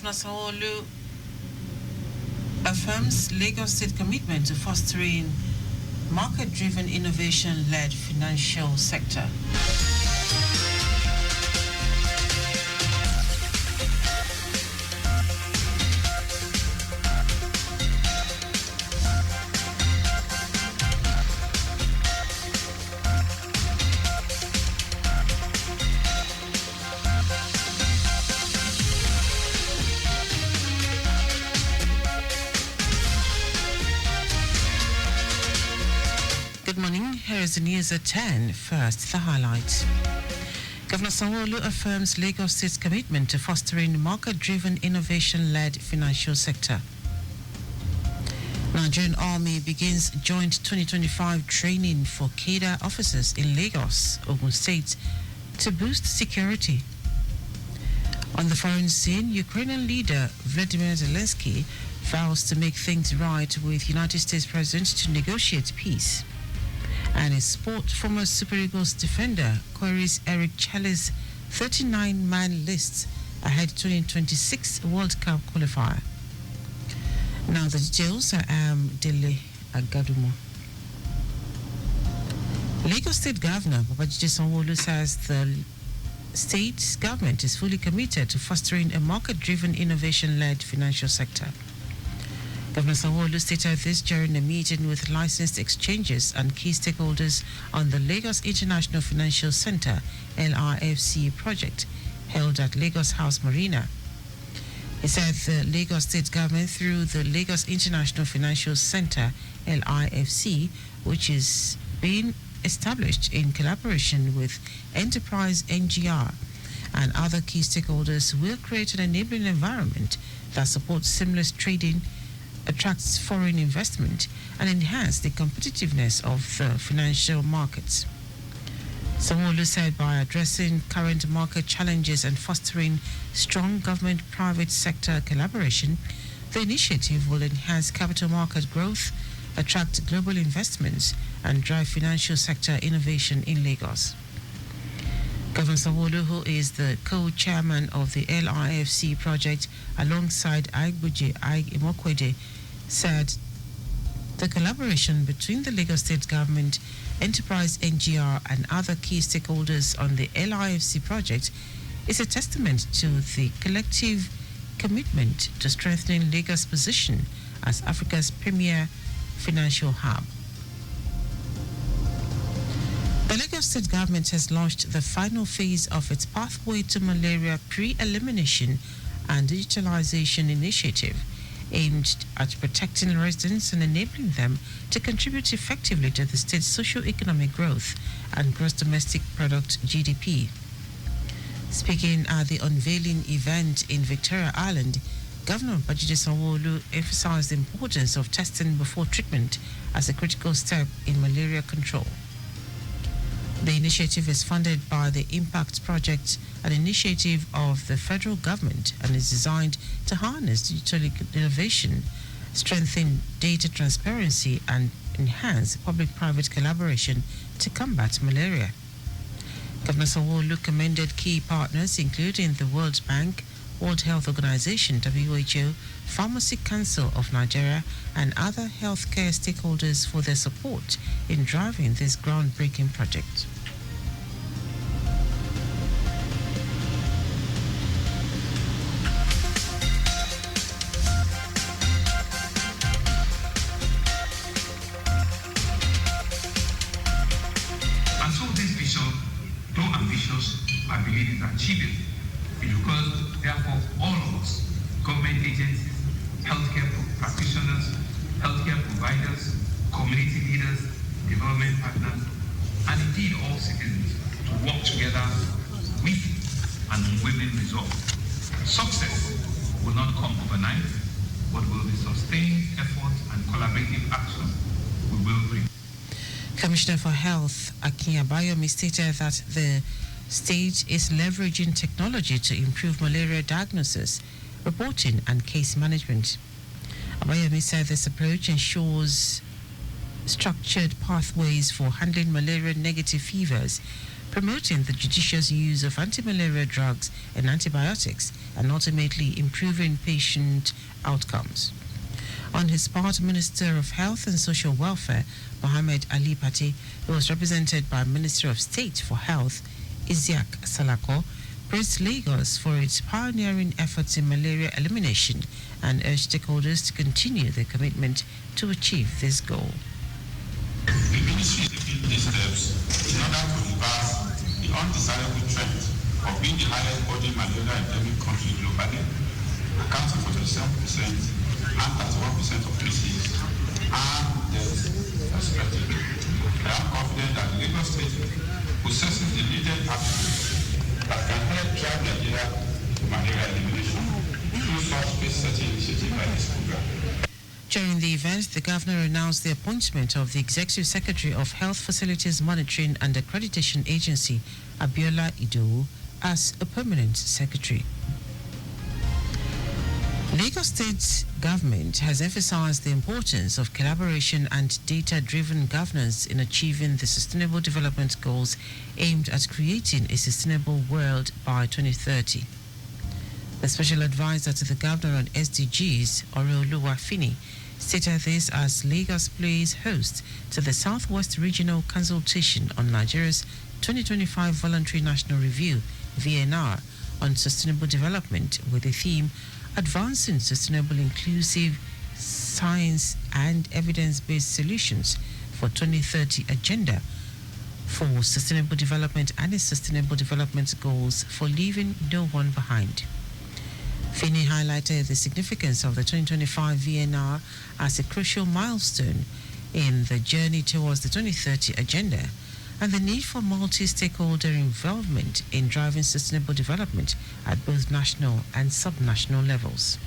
Governor Sanwo-Olu affirms Lagos State commitment to fostering market-driven, innovation-led financial sector. Good morning. Here is the news at 10. First, the highlights. Governor Sanwo-Olu affirms Lagos State's commitment to fostering market-driven, innovation-led financial sector. Nigerian Army begins joint 2025 training for cadre officers in Lagos, Ogun State, to boost security. On the foreign scene, Ukrainian leader Vladimir Zelensky vows to make things right with United States President to negotiate peace. And in sport, former Super Eagles defender queries Eric Chale's 39-man list ahead 2026 World Cup qualifier. Now the details. I am Dele Agadumo. Lagos State Governor Babajide Sanwo-Olu says the state government is fully committed to fostering a market-driven, innovation-led financial sector. Governor Sanwo-Olu stated this during a meeting with licensed exchanges and key stakeholders on the Lagos International Financial Center (LIFC) project held at Lagos House Marina. He said the Lagos State government, through the Lagos International Financial Center (LIFC), which is being established in collaboration with Enterprise NGR and other key stakeholders, will create an enabling environment that supports seamless trading, attracts foreign investment, and enhance the competitiveness of the financial markets. Sanwo-Olu said by addressing current market challenges and fostering strong government-private sector collaboration, the initiative will enhance capital market growth, attract global investments, and drive financial sector innovation in Lagos. Governor Sanwo-Olu, who is the co-chairman of the LIFC project alongside Aigbuje Imokwede, said the collaboration between the Lagos State government, Enterprise NGR, and other key stakeholders on the LIFC project is a testament to the collective commitment to strengthening Lagos' position as Africa's premier financial hub. The Lagos State government has launched the final phase of its Pathway to Malaria Pre-Elimination and Digitalization initiative, aimed at protecting residents and enabling them to contribute effectively to the state's socio-economic growth and gross domestic product (GDP). Speaking at the unveiling event in Victoria Island, Governor Babajide Sanwo-Olu emphasized the importance of testing before treatment as a critical step in malaria control. The initiative is funded by the Impact Project, an initiative of the federal government, and is designed to harness digital innovation, strengthen data transparency, and enhance public-private collaboration to combat malaria. Governor Sanwo-Olu commended key partners including the World Bank, World Health Organization (WHO), Pharmacy Council of Nigeria, and other healthcare stakeholders for their support in driving this groundbreaking project. And so this vision, though ambitious, I believe is achievable. It requires, therefore, all of us, government agencies, healthcare practitioners, healthcare providers, community leaders, development partners, and indeed all citizens to work together with an unwavering resolve. Success will not come overnight, but will be sustained effort and collaborative action we will bring. Commissioner for Health Akin Abayomi stated that the state is leveraging technology to improve malaria diagnosis, reporting, and case management. Abayomi said this approach ensures structured pathways for handling malaria-negative fevers, promoting the judicious use of anti-malaria drugs and antibiotics, and ultimately improving patient outcomes. On his part, Minister of Health and Social Welfare, Mohammed Ali Pate, who was represented by Minister of State for Health, Isiaq Salako, praised Lagos for its pioneering efforts in malaria elimination and urged stakeholders to continue their commitment to achieve this goal. The ministry is taking these steps in order to reverse the undesirable trend of being the highest body malaria endemic country globally, accounting for 27% and 31% of cases and deaths respectively. I am confident that Lagos State possesses the needed attributes that can help drive Nigeria to malaria elimination through such pace-setting initiative like this program. During the event, the governor announced the appointment of the Executive Secretary of Health Facilities Monitoring and Accreditation Agency, Abiola Idowu, as a permanent secretary. Lagos State government has emphasized the importance of collaboration and data-driven governance in achieving the Sustainable Development Goals aimed at creating a sustainable world by 2030. The special advisor to the governor on SDGs, Oreoluwa Fini, stated this as Lagos plays host to the Southwest Regional Consultation on Nigeria's 2025 Voluntary National Review, VNR, on sustainable development with the theme Advancing Sustainable Inclusive Science and Evidence-Based Solutions for 2030 Agenda for Sustainable Development and its Sustainable Development Goals for Leaving No One Behind. Fini highlighted the significance of the 2025 VNR as a crucial milestone in the journey towards the 2030 Agenda and the need for multi-stakeholder involvement in driving sustainable development at both national and subnational levels.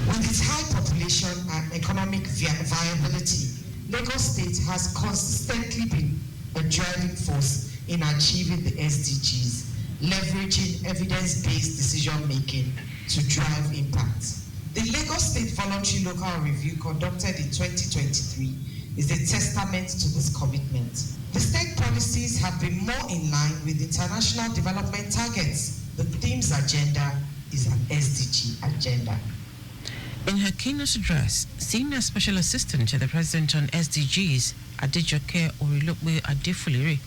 With its high population and economic viability, Lagos State has consistently been a driving force in achieving the SDGs, leveraging evidence-based decision-making to drive impact. The Lagos State Voluntary Local Review conducted in 2023 is a testament to this commitment. The state policies have been more in line with international development targets. The theme's agenda is an SDG agenda. In her keynote address, Senior Special Assistant to the President on SDGs, Adejoke Orilokwe Adefulire,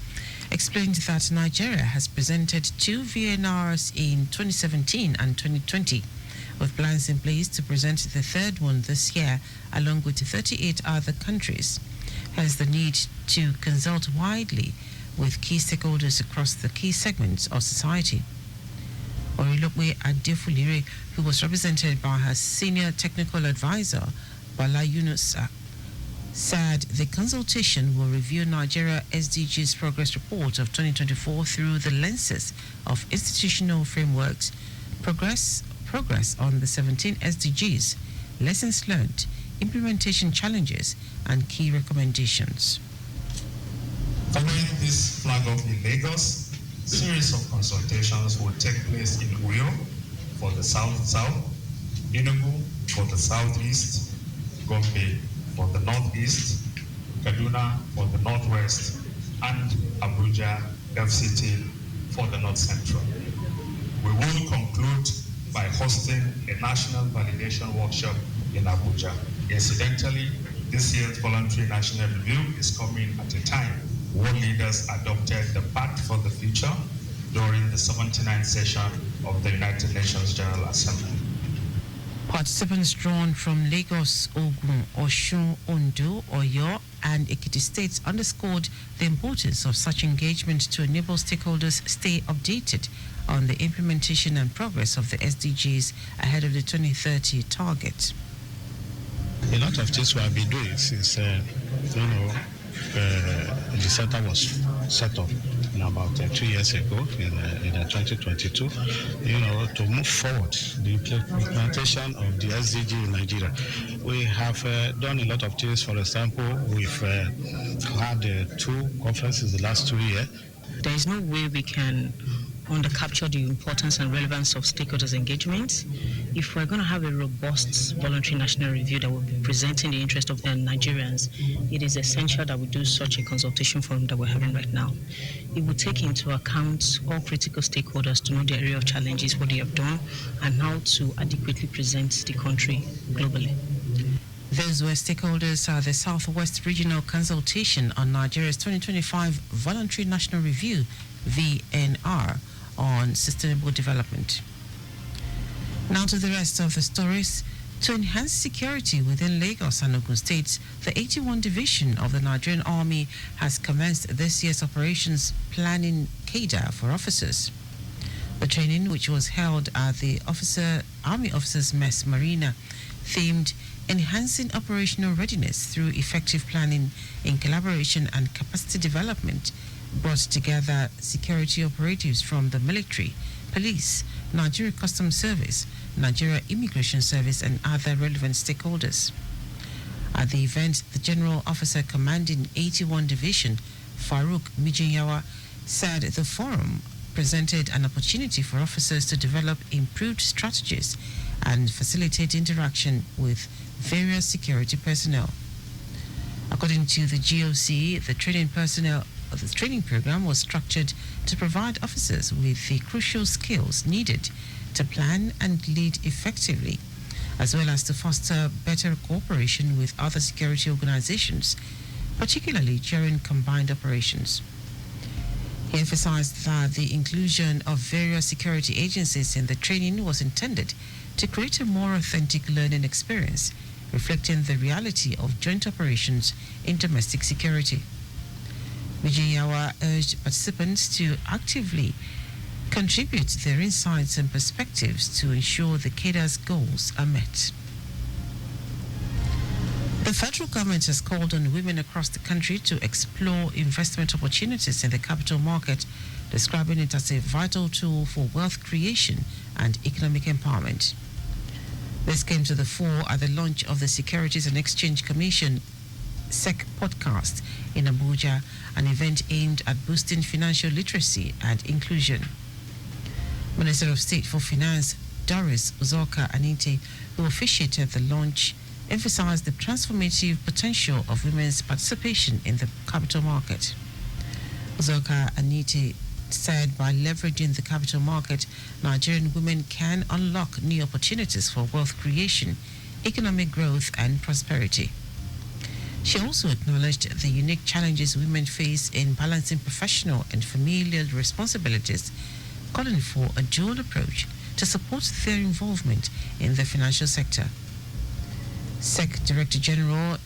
explained that Nigeria has presented 2 VNRs in 2017 and 2020, with plans in place to present the third one this year, along with 38 other countries. Hence the need to consult widely with key stakeholders across the key segments of society. Orilokwe Adefulire, who was represented by her senior technical advisor, Bala Yunusa, said the consultation will review Nigeria SDGs Progress Report of 2024 through the lenses of institutional frameworks, progress on the 17 SDGs, lessons learned, implementation challenges, and key recommendations. Following this flag off in Lagos, series of consultations will take place in Uyo for the South-South, Enugu for the Southeast, Gombe for the Northeast, Kaduna for the Northwest, and Abuja, FCT for the North Central. We will conclude by hosting a national validation workshop in Abuja. Incidentally, this year's Voluntary National Review is coming at a time world leaders adopted the Pact for the Future during the 79th session of the United Nations General Assembly. Participants drawn from Lagos, Ogun, Osun, Ondo, Oyo, and Ekiti states underscored the importance of such engagement to enable stakeholders stay updated on the implementation and progress of the SDGs ahead of the 2030 target. A lot of things we have been doing since, the center was set up about 2 years ago in 2022, to move forward the implementation of the SDG in Nigeria. We have done a lot of things. For example, we've had 2 conferences the last 2 years. There is no way we can undercapture the importance and relevance of stakeholders' engagement. If we're going to have a robust voluntary national review that will be presenting the interest of the Nigerians, it is essential that we do such a consultation forum that we're having right now. It will take into account all critical stakeholders to know the area of challenges, what they have done, and how to adequately present the country globally. Those were stakeholders are the Southwest Regional Consultation on Nigeria's 2025 Voluntary National Review, VNR, on sustainable development. Now to the rest of the stories. To enhance security within Lagos and Ogun States, the 81 Division of the Nigerian Army has commenced this year's operations planning cadre for officers. The training, which was held at the Army Officers Mess Marina, themed Enhancing Operational Readiness Through Effective Planning in Collaboration and Capacity Development, brought together security operatives from the military, police, Nigeria Customs Service, Nigeria Immigration Service, and other relevant stakeholders. At the event, the General Officer Commanding 81 Division, Farouk Mijinyawa, said the forum presented an opportunity for officers to develop improved strategies and facilitate interaction with various security personnel. According to the GOC, the training program was structured to provide officers with the crucial skills needed to plan and lead effectively, as well as to foster better cooperation with other security organizations, particularly during combined operations. He emphasized that the inclusion of various security agencies in the training was intended to create a more authentic learning experience, reflecting the reality of joint operations in domestic security. Mijiyawa urged participants to actively contribute their insights and perspectives to ensure the cadre's goals are met. The federal government has called on women across the country to explore investment opportunities in the capital market, describing it as a vital tool for wealth creation and economic empowerment. This came to the fore at the launch of the Securities and Exchange Commission SEC podcast in Abuja, an event aimed at boosting financial literacy and inclusion. Minister of State for Finance Doris Uzoka Anite, who officiated the launch, emphasized the transformative potential of women's participation in the capital market. Uzoka Anite said by leveraging the capital market, Nigerian women can unlock new opportunities for wealth creation, economic growth, and prosperity. She also acknowledged the unique challenges women face in balancing professional and familial responsibilities, calling for a dual approach to support their involvement in the financial sector. SEC Director General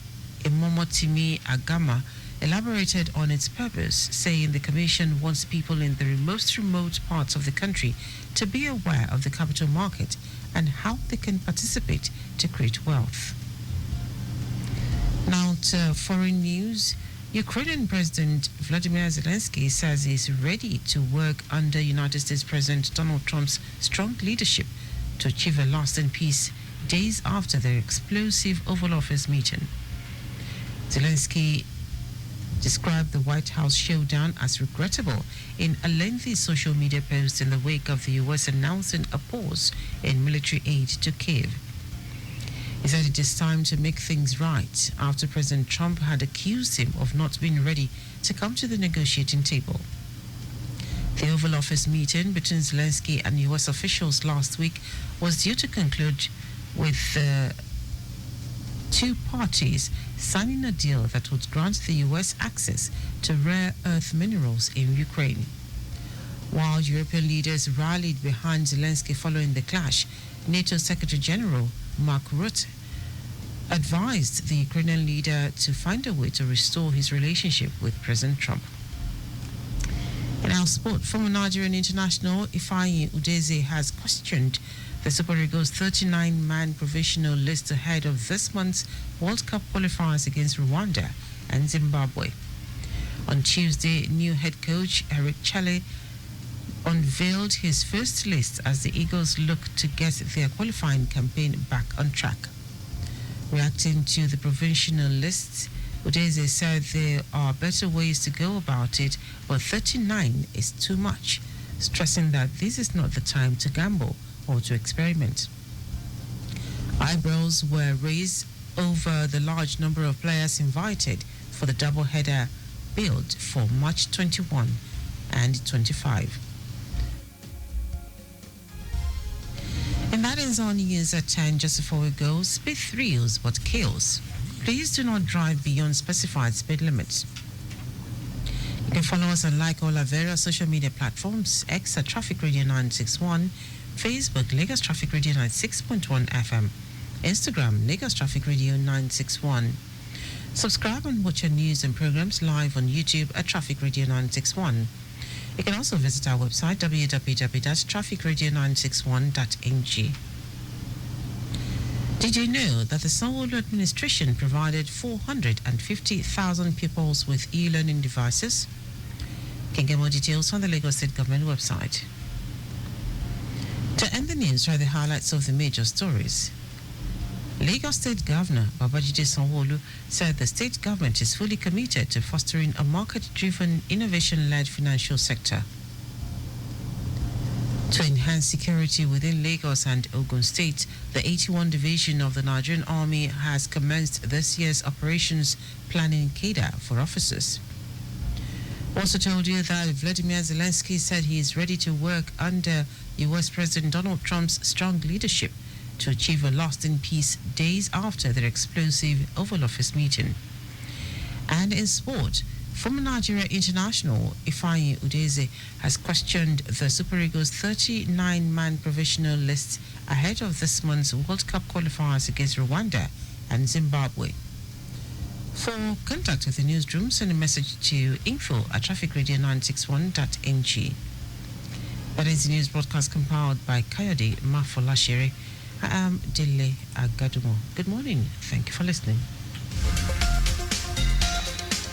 Imomotimi Agama elaborated on its purpose, saying the Commission wants people in the most remote parts of the country to be aware of the capital market and how they can participate to create wealth. Now to foreign news. Ukrainian President Vladimir Zelensky says he is ready to work under United States President Donald Trump's strong leadership to achieve a lasting peace days after their explosive Oval Office meeting. Zelensky described the White House showdown as regrettable in a lengthy social media post in the wake of the U.S. announcing a pause in military aid to Kyiv. He said it is time to make things right after President Trump had accused him of not being ready to come to the negotiating table. The Oval Office meeting between Zelensky and U.S. officials last week was due to conclude with the two parties signing a deal that would grant the U.S. access to rare earth minerals in Ukraine. While European leaders rallied behind Zelensky following the clash, NATO Secretary General Mark Rutte advised the Ukrainian leader to find a way to restore his relationship with President Trump. In our sport, former Nigerian international Ifeanyi Udeze has questioned the Super Eagles' 39-man provisional list ahead of this month's World Cup qualifiers against Rwanda and Zimbabwe. On Tuesday, new head coach Eric Chale unveiled his first list as the Eagles look to get their qualifying campaign back on track. Reacting to the provisional lists, Udeze said there are better ways to go about it, but 39 is too much. stressing that this is not the time to gamble or to experiment. Eyebrows were raised over the large number of players invited for the double-header billed for March 21 and 25. And that is on news at 10. Just before we go, speed thrills but kills. Please do not drive beyond specified speed limits. You can follow us and like all our various social media platforms: X at Traffic Radio 961, Facebook Lagos Traffic Radio 96.1 FM, Instagram Lagos Traffic Radio 961. Subscribe and watch our news and programs live on YouTube at Traffic Radio 961. You can also visit our website www.trafficradio961.ng. Did you know that the Sanwo-Olu administration provided 450,000 pupils with e-learning devices? You can get more details on the Lagos State Government website. To end the news, try the highlights of the major stories. Lagos State Governor Babajide Sanwo-Olu said the state government is fully committed to fostering a market-driven, innovation-led financial sector. To enhance security within Lagos and Ogun State, the 81 Division of the Nigerian Army has commenced this year's operations planning cadre for officers. Also told you that Vladimir Zelensky said he is ready to work under U.S. President Donald Trump's strong leadership to achieve a lasting peace days after their explosive Oval Office meeting. And in sport, former Nigeria international Ifeanyi Udeze has questioned the Super Eagles' 39-man provisional list ahead of this month's World Cup qualifiers against Rwanda and Zimbabwe. For contact with the newsroom, send a message to info@trafficradio961.ng. That is the news broadcast compiled by Kayode Mafolashere. I am Dele Agadumo. Good morning. Thank you for listening.